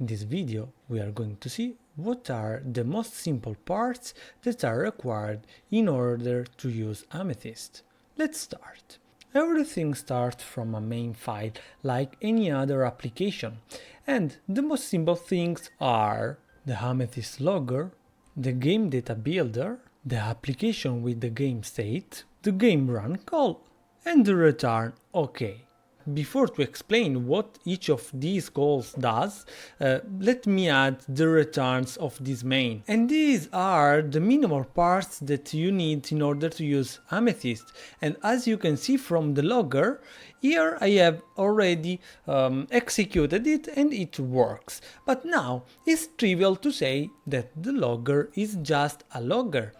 In this video, we are going to see what are the most simple parts that are required in order to use Amethyst. Let's start. Everything starts from a main file like any other application, and the most simple things are the Amethyst logger, the GameDataBuilder, the application with the game state, the game run call, and the return OK. Before to explain what each of these calls does, let me add the returns of this main. And these are the minimal parts that you need in order to use Amethyst. And as you can see from the logger, here I have already executed it and it works. But now it's trivial to say that the logger is just a logger.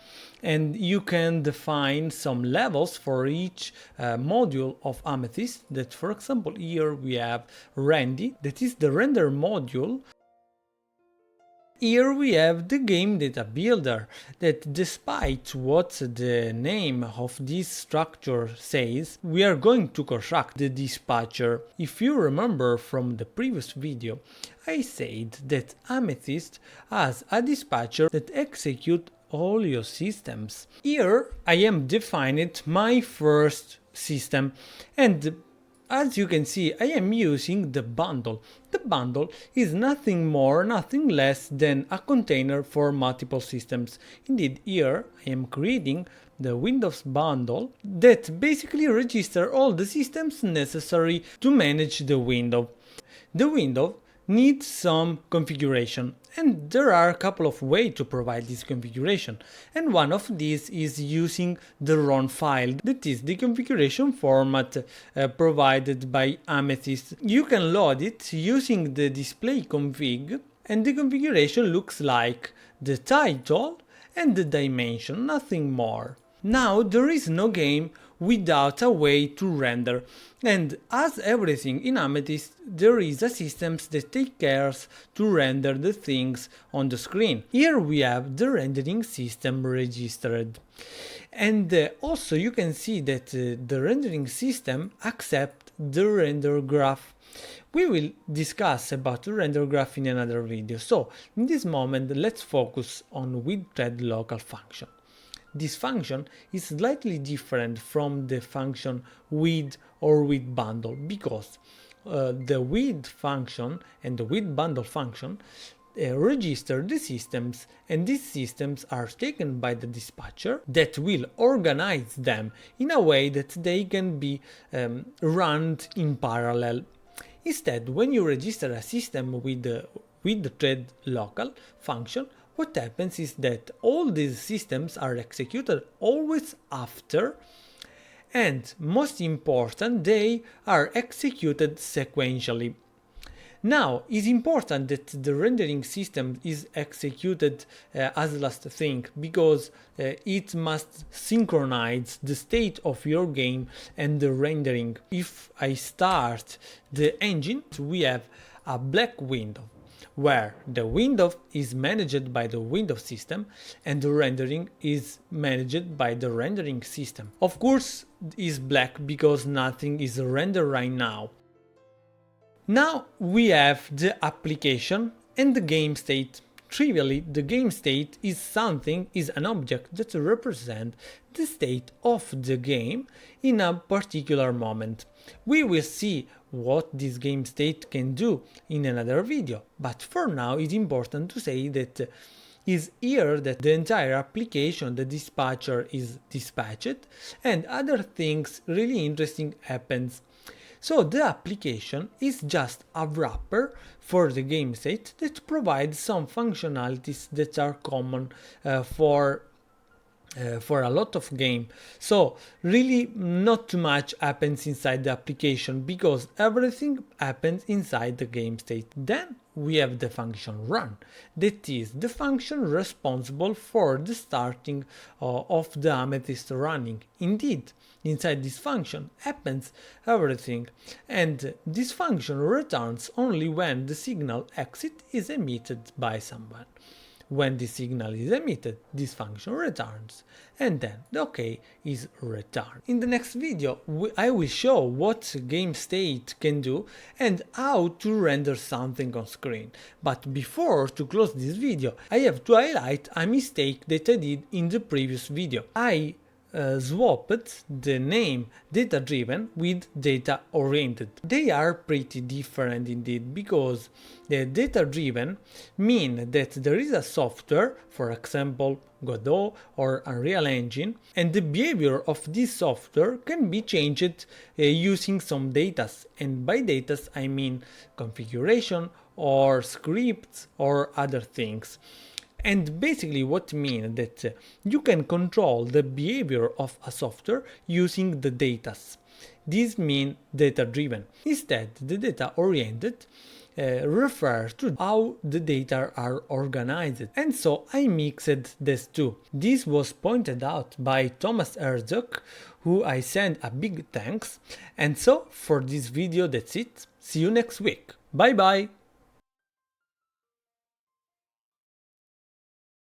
And you can define some levels for each module of Amethyst. That, for example, here we have Randy, that is the render module. Here we have the GameDataBuilder, that despite what the name of this structure says, we are going to construct the dispatcher. If you remember from the previous video, I said that Amethyst has a dispatcher that executes all your systems. Here I am defining my first system, and as you can see, I am using the bundle. The bundle is nothing more, nothing less than a container for multiple systems. Indeed, here I am creating the Windows bundle that basically registers all the systems necessary to manage the window. The window needs some configuration, and there are a couple of ways to provide this configuration, and one of these is using the ROM file, that is the configuration format provided by Amethyst. You can load it using the display config, and the configuration looks like the title and the dimension, nothing more. Now there is no game without a way to render, and as everything in Amethyst, there is a system that takes care to render the things on the screen. Here we have the rendering system registered, and also you can see that the rendering system accepts the render graph. We will discuss about the render graph in another video, so in this moment let's focus on with_thread local function. This function is slightly different from the function with or with bundle, because the with function and the with bundle function register the systems, and these systems are taken by the dispatcher that will organize them in a way that they can be run in parallel. Instead, when you register a system with the thread local function, what happens is that all these systems are executed always after, and most important, they are executed sequentially. Now, it's important that the rendering system is executed as last thing, because it must synchronize the state of your game and the rendering. If I start the engine, we have a black window, where the window is managed by the window system and the rendering is managed by the rendering system. Of course, it's black because nothing is rendered right now. Now we have the application and the game state. Trivially, the game state is an object that represents the state of the game in a particular moment. We will see what this game state can do in another video, but for now it's important to say that is here that the entire application, the dispatcher, is dispatched, and other things really interesting happens. So the application is just a wrapper for the game state that provides some functionalities that are common for a lot of game. So really not too much happens inside the application, because everything happens inside the game state. Then we have the function run, that is the function responsible for the starting of the Amethyst running. Indeed, inside this function happens everything, and this function returns only when the signal exit is emitted by someone. When the signal is emitted, this function returns, and then the OK is returned. In the next video, I will show what GameState can do and how to render something on screen. But before to close this video, I have to highlight a mistake that I did in the previous video. I swapped the name data-driven with data-oriented. They are pretty different indeed, because the data-driven mean that there is a software, for example Godot or Unreal Engine, and the behavior of this software can be changed using some datas, and by datas I mean configuration or scripts or other things. And basically what means that you can control the behavior of a software using the datas. This means data-driven. Instead, the data-oriented refers to how the data are organized. And so I mixed these two. This was pointed out by Thomas Herzog, who I send a big thanks. And so for this video that's it. See you next week. Bye bye!